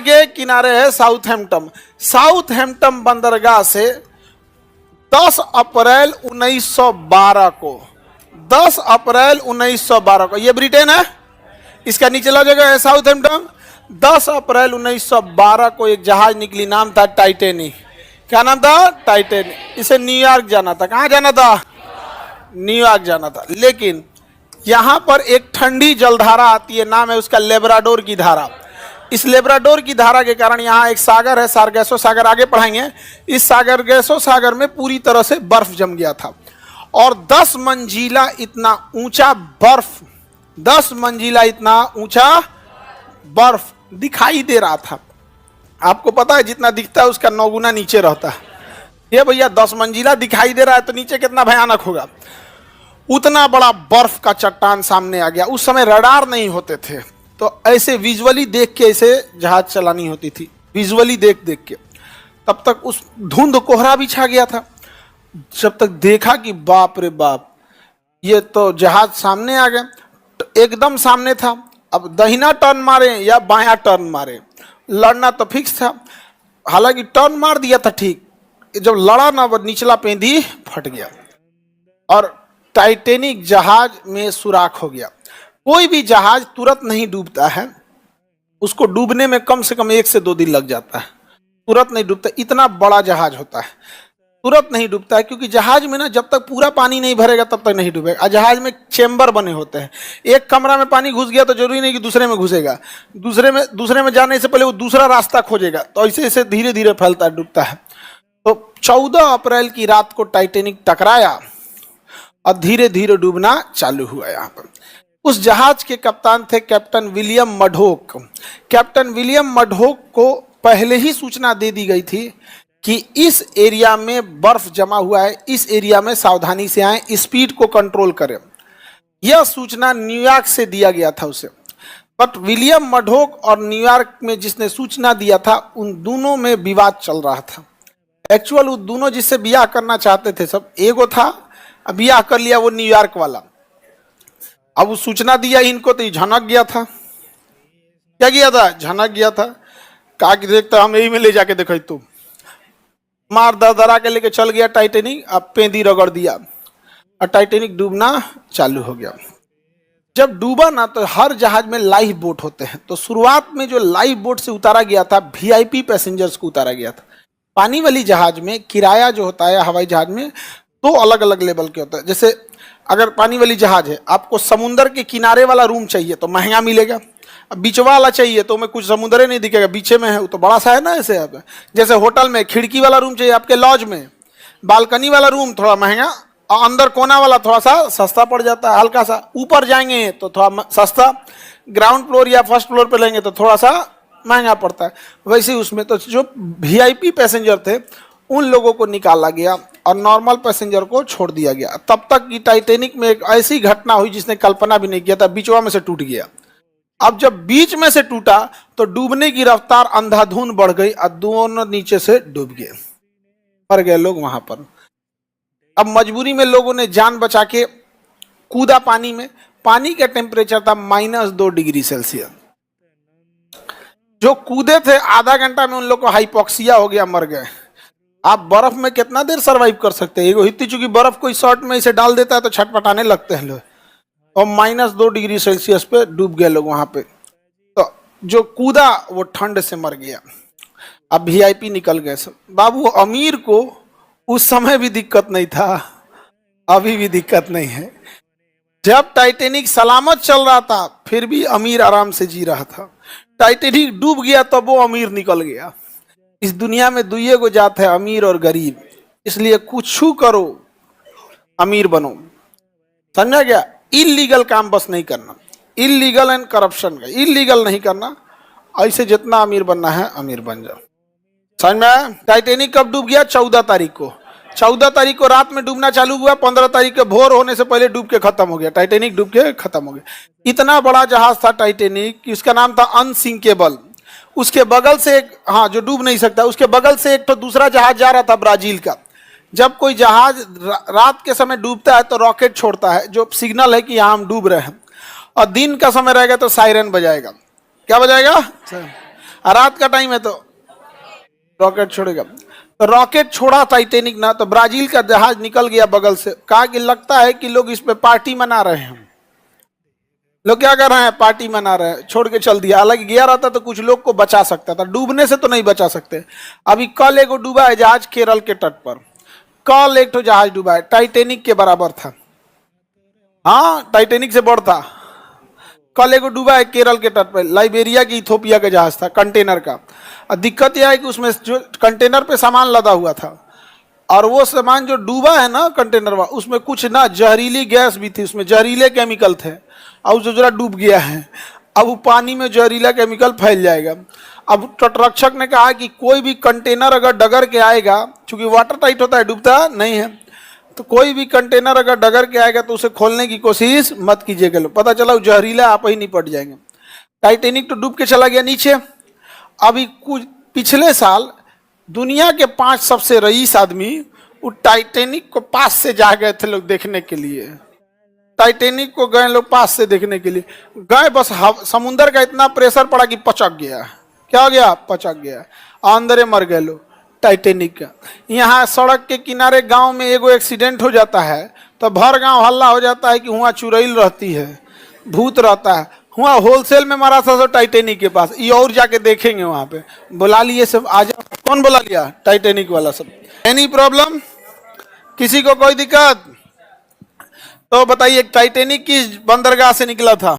के किनारे है साउथहैम्पटन। साउथहैम्पटन बंदरगाह से 10 अप्रैल 1912 को 10 अप्रैल 1912 को, ये ब्रिटेन है, इसका निचला जगह है साउथहैम्पटन। 10 अप्रैल 1912 को एक जहाज निकली, नाम था टाइटैनिक। क्या नाम था? टाइटैनिक। इसे न्यूयॉर्क जाना था। कहाँ जाना था? न्यूयॉर्क जाना था। लेकिन यहाँ पर एक ठंडी जलधारा आती है, नाम है उसका लेब्राडोर की धारा। इस लेब्राडोर की धारा के कारण यहाँ एक सागर है, सारगैसो सागर, आगे पढ़ाएंगे। इस सारगैसो सागर में पूरी तरह से बर्फ जम गया था और 10 मंजिला इतना ऊंचा बर्फ, 10 मंजिला इतना ऊंचा बर्फ दिखाई दे रहा था। आपको पता है जितना दिखता है उसका 9 गुना नीचे रहता है। ये भैया 10 मंजिला दिखाई दे रहा है तो नीचे कितना भयानक होगा। उतना बड़ा बर्फ का चट्टान सामने आ गया। उस समय रडार नहीं होते थे, तो ऐसे विजुअली देख के ऐसे जहाज चलानी होती थी, विजुअली देख देख के। तब तक उस धुंध कोहरा भी छा गया था। जब तक देखा कि बाप रे बाप, ये तो जहाज सामने आ गया, एकदम सामने था। अब दाहिना टर्न मारे या बायां टर्न मारे, लड़ना तो फिक्स था। हालांकि टर्न मार दिया था ठीक, जब लड़ा ना वो निचला पेंदी फट गया और टाइटैनिक जहाज में सुराख हो गया। कोई भी जहाज तुरंत नहीं डूबता है, उसको डूबने में कम से कम 1 से 2 दिन लग जाता है। तुरंत नहीं डूबता, इतना बड़ा जहाज होता है, तुरंत नहीं डूबता है। क्योंकि जहाज में ना जब तक पूरा पानी नहीं भरेगा तब तक नहीं डूबेगा। जहाज में चेंबर बने होते हैं, एक कमरा में पानी घुस गया तो जरूरी नहीं कि दूसरे में घुसेगा, दूसरे में जाने से पहले वो दूसरा रास्ता खोजेगा। तो ऐसे ऐसे धीरे धीरे फैलता है, डूबता है। तो 14 अप्रैल की रात को टाइटैनिक टकराया और धीरे धीरे डूबना चालू हुआ। यहाँ पर उस जहाज के कप्तान थे कैप्टन विलियम मडोक। कैप्टन विलियम मडोक को पहले ही सूचना दे दी गई थी कि इस एरिया में बर्फ जमा हुआ है, इस एरिया में सावधानी से आए, स्पीड को कंट्रोल करें। यह सूचना न्यूयॉर्क से दिया गया था उसे। बट विलियम मडोक और न्यूयॉर्क में जिसने सूचना दिया था, उन दोनों में विवाद चल रहा था। एक्चुअल वो दोनों जिससे ब्याह करना चाहते थे सब, एगो था, ब्याह कर लिया वो न्यूयॉर्क वाला। अब वो सूचना दिया इनको तो ये झनक गया था। क्या किया था? झनक गया था। कहा कि देखता हम यही में ले जाके देखो, तू मार दरा के लेके चल गया टाइटैनिक। अब पेंदी रगड़ दिया और टाइटैनिक डूबना चालू हो गया। जब डूबा ना तो हर जहाज में लाइफ बोट होते हैं, तो शुरुआत में जो लाइफ बोट से उतारा गया था वीआईपी पैसेंजर्स को उतारा गया था। पानी वाली जहाज में किराया जो होता है हवाई जहाज में तो अलग अलग लेवल के होता है। जैसे अगर पानी वाली जहाज है, आपको समुंदर के किनारे वाला रूम चाहिए तो महंगा मिलेगा। अब बीच वाला चाहिए तो में कुछ समुद्र नहीं दिखेगा, बीचे में है, वो तो बड़ा सा है ना। ऐसे आप जैसे होटल में खिड़की वाला रूम चाहिए आपके लॉज में, बालकनी वाला रूम थोड़ा महंगा और अंदर कोना वाला थोड़ा सा सस्ता पड़ जाता है, हल्का सा। ऊपर जाएंगे तो थोड़ा सस्ता, ग्राउंड फ्लोर या फर्स्ट फ्लोर पे लेंगे तो थोड़ा सा महंगा पड़ता है। वैसे उसमें तो जो वीआईपी पैसेंजर थे उन लोगों को निकाला गया और नॉर्मल पैसेंजर को छोड़ दिया गया। तब तक की टाइटैनिक में एक ऐसी घटना हुई जिसने कल्पना भी नहीं किया था, बीचवा में से टूट गया। अब जब बीच में से टूटा तो डूबने की रफ्तार अंधाधुंध बढ़ गई और दोनों नीचे से डूब गए, मर गए लोग वहां पर। अब मजबूरी में लोगों ने जान बचा के कूदा पानी में। पानी का टेम्परेचर था -2 डिग्री सेल्सियस। जो कूदे थे आधा घंटा में उन लोग को हाइपोक्सिया हो गया, मर गए। आप बर्फ में कितना देर सरवाइव कर सकते हैं? इतनी चूंकि बर्फ कोई शॉर्ट में इसे डाल देता है तो छटपटाने लगते हैं लोग, और -2 डिग्री सेल्सियस पे डूब गए लोग वहां पे। तो जो कूदा वो ठंड से मर गया। अब वीआईपी निकल गए सब। बाबू अमीर को उस समय भी दिक्कत नहीं था, अभी भी दिक्कत नहीं है। जब टाइटैनिक सलामत चल रहा था फिर भी अमीर आराम से जी रहा था। टाइटैनिक डूब गया तब वो अमीर निकल गया। इस दुनिया में दुइये को जात है, अमीर और गरीब। इसलिए कुछ करो, अमीर बनो। समझा गया? इलीगल काम बस नहीं करना, इलीगल एंड करप्शन का इलीगल नहीं करना। ऐसे जितना अमीर बनना है अमीर बन जाओ। समझ में आया? टाइटैनिक कब डूब गया? 14 तारीख को। 14 तारीख को रात में डूबना चालू हुआ, 15 तारीख के भोर होने से पहले डूब के खत्म हो गया। टाइटैनिक डूब के खत्म हो गया। इतना बड़ा जहाज था टाइटैनिक, उसका नाम था अनसिंकेबल। उसके बगल से एक, हाँ जो डूब नहीं सकता, उसके बगल से एक तो दूसरा जहाज जा रहा था ब्राजील का। जब कोई जहाज रात के समय डूबता है तो रॉकेट छोड़ता है जो सिग्नल है कि यहाँ हम डूब रहे हैं, और दिन का समय रहेगा तो सायरन बजाएगा। क्या बजाएगा? रात का टाइम है तो रॉकेट छोड़ेगा। तो रॉकेट छोड़ा टाइटेनिक ना, तो ब्राजील का जहाज निकल गया बगल से। कहा कि लगता है कि लोग इस पे पार्टी मना रहे हैं। लोग क्या कर रहे हैं, पार्टी मना रहे हैं, छोड़ के चल दिया। हालांकि गया रहता तो कुछ लोग को बचा सकता था, डूबने से तो नहीं बचा सकते। अभी कल एगो डूबा है जहाज केरल के तट पर, कल एक तो जहाज डूबा है, टाइटेनिक के बराबर था। हाँ, टाइटेनिक से बड़ था। कल एगो डूबा है केरल के तट पर, लाइबेरिया की इथोपिया का जहाज था, कंटेनर का। और दिक्कत यह है कि उसमें जो कंटेनर पे सामान लदा हुआ था, और वो सामान जो डूबा है ना कंटेनर में, उसमें कुछ ना जहरीली गैस भी थी, उसमें जहरीले केमिकल थे, और जो जरा डूब गया है। अब वो पानी में जहरीला केमिकल फैल जाएगा। अब तटरक्षक ने कहा कि कोई भी कंटेनर अगर डगर के आएगा, चूंकि वाटर टाइट होता है, डूबता नहीं है, तो कोई भी कंटेनर अगर डगर के आएगा तो उसे खोलने की कोशिश मत कीजिएगा। लो पता चला जहरीला, आप ही निपट जाएंगे। टाइटेनिक तो डूब के चला गया नीचे। अभी कुछ पिछले साल दुनिया के 5 सबसे रईस आदमी वो टाइटेनिक को पास से जा गए थे लोग देखने के लिए। टाइटेनिक को गए लोग पास से देखने के लिए गए, बस समुंदर का इतना प्रेशर पड़ा कि पचक गया। क्या हो गया, पचक गया, अंदर मर गए लोग टाइटेनिक का। यहाँ सड़क के किनारे गांव में एगो एक्सीडेंट हो जाता है तो भर गांव हल्ला हो जाता है कि वहाँ चुड़ैल रहती है, भूत रहता है। वहाँ होलसेल में मारा था तो टाइटेनिक के पास, ये और जाके देखेंगे वहाँ पे। बुला लिए सब, आ जाओ। कौन बुला लिया, टाइटेनिक वाला सब। एनी प्रॉब्लम, किसी को कोई दिक्कत तो बताइए। टाइटेनिक किस बंदरगाह से निकला था?